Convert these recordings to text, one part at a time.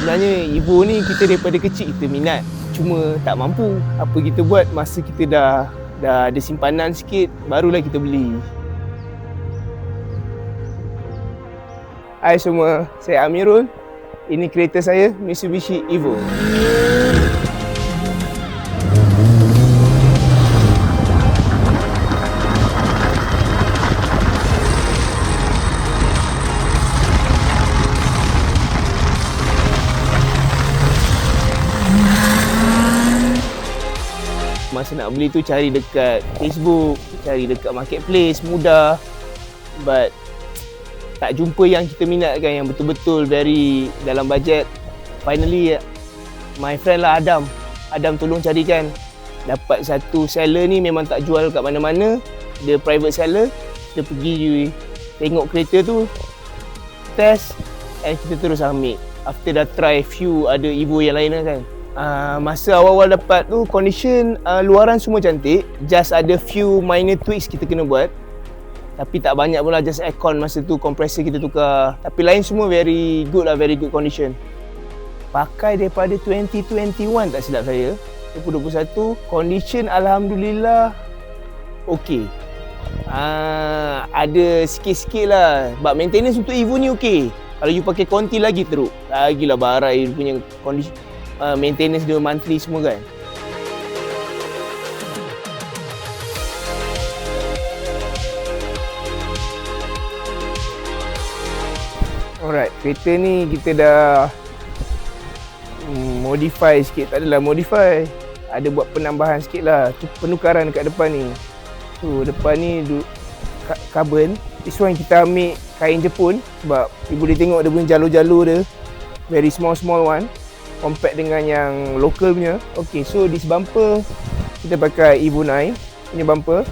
Sebenarnya Evo ni kita daripada kecil kita minat, cuma tak mampu. Apa kita buat masa kita dah ada simpanan sikit, barulah kita beli. Hai semua, saya Amirul. Ini kereta saya, Mitsubishi Evo. Masa nak beli tu cari dekat Facebook, cari dekat marketplace, mudah. But tak jumpa yang kita minatkan, yang betul-betul very dalam bajet. Finally, my friend lah Adam tolong carikan. Dapat satu seller ni memang tak jual kat mana-mana. Dia private seller. Kita pergi tengok kereta tu, test, and kita terus ambil. After dah try few ada Evo yang lain lah kan. Masa awal-awal dapat tu condition luaran semua cantik, just ada few minor tweaks kita kena buat, tapi tak banyak pula, just aircon masa tu, compressor kita tukar, tapi lain semua very good lah, very good condition. Pakai daripada 2021 tak silap saya, 2021, condition alhamdulillah okey. Ada sikit-sikit lah, but maintenance untuk Evo ni okey. Kalau you pakai konti lagi teruk, lagilah barai punya condition. Maintenance dia monthly semua kan. Alright, kereta ni kita dah modify sikit, tak adalah modify, ada buat penambahan sikit lah, penukaran dekat depan ni. So depan ni carbon, this one kita ambil kain Jepun sebab you boleh tengok dia punya jalur-jalur dia, very small one, compare dengan yang local punya. Okay, so this bumper kita pakai Evo 9 punya bumper.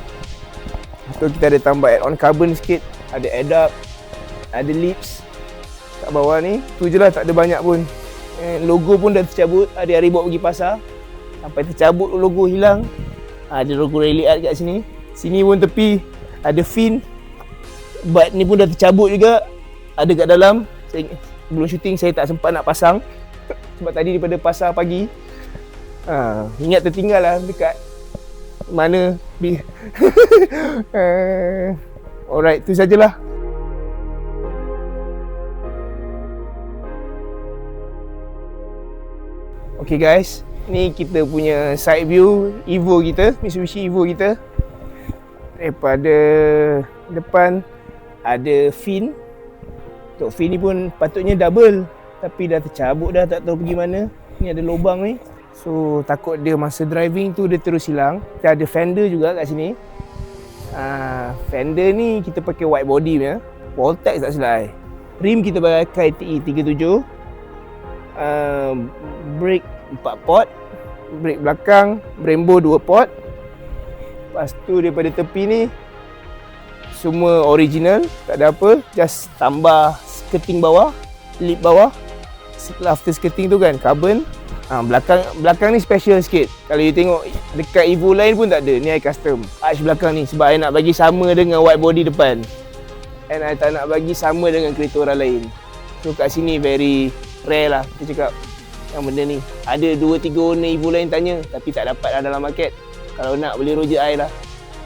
So kita ada tambah add-on carbon sikit, ada add-up, ada lips kat bawah ni. Tu je lah, tak ada banyak pun. Logo pun dah tercabut, hari-hari bawa pergi pasar sampai tercabut logo hilang. Ada logo Rally Art kat sini. Sini pun tepi ada fin, but ni pun dah tercabut juga, ada kat dalam. Sebelum syuting saya tak sempat nak pasang sebab tadi daripada pasar pagi. Ingat tertinggal lah dekat mana. Alright, tu sajalah. Okay guys, ni kita punya side view Evo kita, Mitsubishi Evo kita. Daripada depan ada fin. Untuk fin ni pun patutnya double, tapi dah tercabut dah, tak tahu pergi mana. Ni ada lubang ni, so takut dia masa driving tu dia terus hilang. Kita ada fender juga kat sini. Fender ni kita pakai white body punya, Voltex tak silap. Rim kita pakai TE37. Brake 4 port, brake belakang Brembo 2 port. Lepas tu daripada tepi ni semua original, tak ada apa, just tambah skirting bawah, lip bawah. Setelah after skirting tu kan carbon. Belakang ni special sikit. Kalau you tengok dekat Evo lain pun tak ada. Ni I custom arch belakang ni sebab I nak bagi sama dengan white body depan, and I tak nak bagi sama dengan kereta orang lain. So kat sini very rare lah kita cakap yang benda ni. Ada 2-3 owner Evo lain tanya, tapi tak dapat lah dalam market. Kalau nak boleh roja I lah.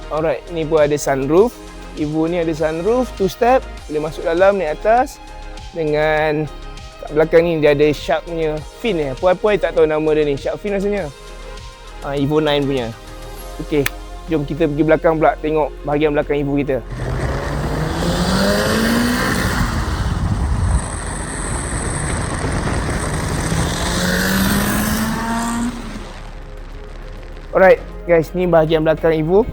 Alright, ni pun ada sunroof. Evo ni ada sunroof 2 step, boleh masuk dalam, naik atas. Dengan kat belakang ni dia ada shark punya fin ni. Puai-puai tak tahu nama dia ni, shark fin rasanya. Evo 9 punya. Okey, jom kita pergi belakang pula, tengok bahagian belakang Evo kita. Alright guys, ni bahagian belakang Evo.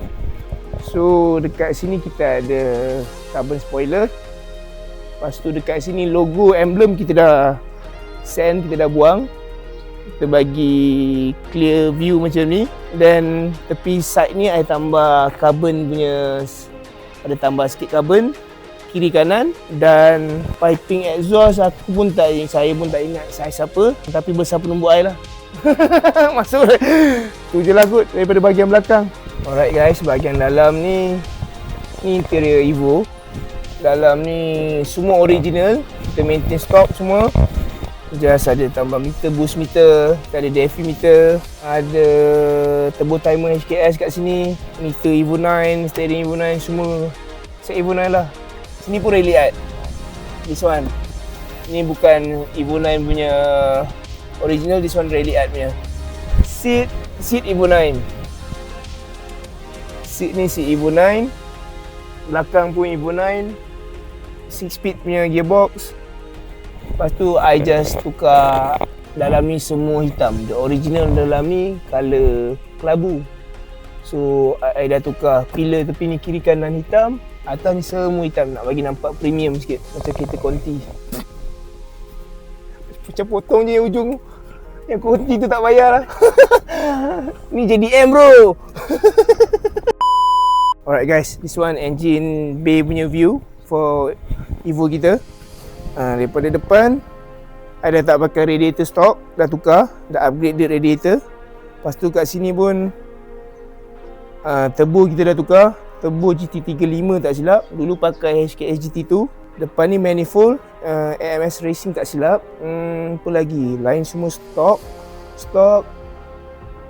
So dekat sini kita ada carbon spoiler. Lepas tu dekat sini logo emblem kita dah sand, kita dah buang. Kita bagi clear view macam ni. Dan tepi side ni I tambah carbon punya, ada tambah sikit carbon kiri kanan. Dan piping exhaust saya pun tak ingat saiz apa, tapi besar penumbuk I lah. Masuk. Tu je lah kot daripada bahagian belakang. Alright guys, bahagian dalam ni interior Evo. Dalam ni semua original, kita maintain stock semua. Just ada tambah meter, boost meter, ada DFI meter, ada turbo timer HKS kat sini, meter Evo 9, steering Evo 9 semua set Evo 9 lah. Sini pun rally art. This one. Ni bukan Evo 9 punya original, this one rally art punya. Seat Evo 9. Seat ni seat Evo 9. Belakang pun Evo 9. 6 speed punya gearbox. Lepas tu I just tukar dalam ni semua hitam. The original dalam ni colour kelabu. So I dah tukar pillar tepi ni kiri kanan hitam, atas ni semua hitam nak bagi nampak premium sikit macam kereta Conti. Macam potong je yang ujung. Yang Conti tu tak bayar lah. Ni JDM bro. Alright guys, this one engine bay punya view for Evo kita. Daripada depan I dah tak pakai radiator stock, dah tukar, dah upgrade the radiator. Lepas tu kat sini pun turbo kita dah tukar, turbo GT35 tak silap. Dulu pakai HKS GT2. Depan ni manifold AMS Racing tak silap. Apa lagi, lain semua stock.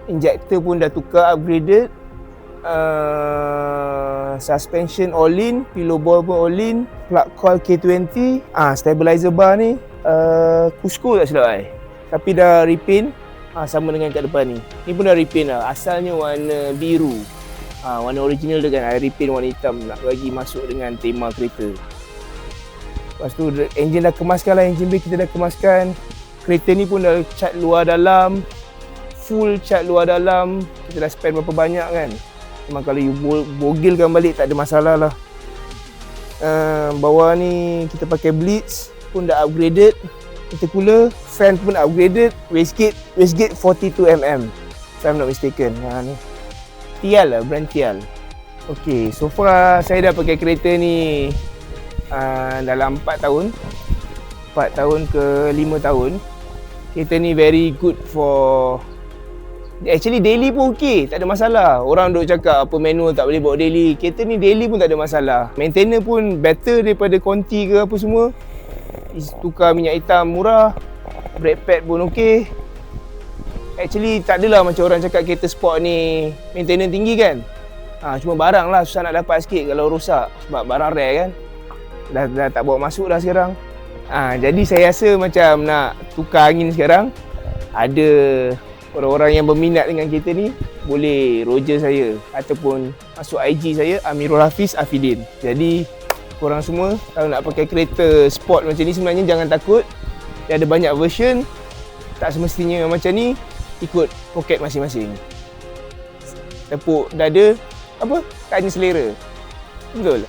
Injector pun dah tukar, upgraded. Suspension all in, pillow ball pun all in, plug coil K20, stabilizer bar ni Cusco tak silap I, tapi dah repaint, sama dengan kat depan ni. Ni pun dah repaint lah, asalnya warna biru, warna original dia kan, I repaint warna hitam nak bagi masuk dengan tema kereta. Lepas tu engine dah kemaskan lah, engine bay kita dah kemaskan. Kereta ni pun dah cat luar dalam, full cat luar dalam. Kita dah spend berapa banyak kan. Memang kalau you bogilkan balik tak ada masalah lah. Bawah ni kita pakai Blitz pun dah upgraded. Intercooler, fan pun upgraded. Wastegate 42mm if I'm not mistaken. Ni Tial lah, brand Tial. Okay, so far saya dah pakai kereta ni dalam 4 tahun ke 5 tahun. Kereta ni very good for actually daily pun okey, tak ada masalah. Orang duk cakap apa manual tak boleh bawa daily. Kereta ni daily pun tak ada masalah. Maintenance pun better daripada Conti ke apa semua. Tukar minyak hitam murah. Brake pad pun okey. Actually tak adalah macam orang cakap kereta sport ni maintenance tinggi kan. Cuma barang lah susah nak dapat sikit kalau rosak. Sebab barang rare kan. Dah tak bawa masuk dah sekarang. Jadi saya rasa macam nak tukar angin sekarang. Ada orang-orang yang berminat dengan kereta ni boleh roger saya ataupun masuk IG saya Amirul Hafiz Afidin. Jadi korang semua kalau nak pakai kereta sport macam ni sebenarnya jangan takut. Dia ada banyak version. Tak semestinya macam ni, ikut poket masing-masing. Tepuk dada, apa? Tanya selera. Betul?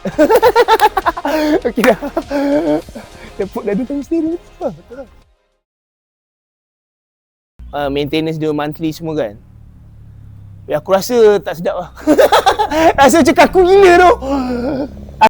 Okey dah. Tepuk dada tanya selera. Betul. Maintenance dia monthly semua kan. Aku rasa tak sedap lah. Rasa macam kaku gila tu.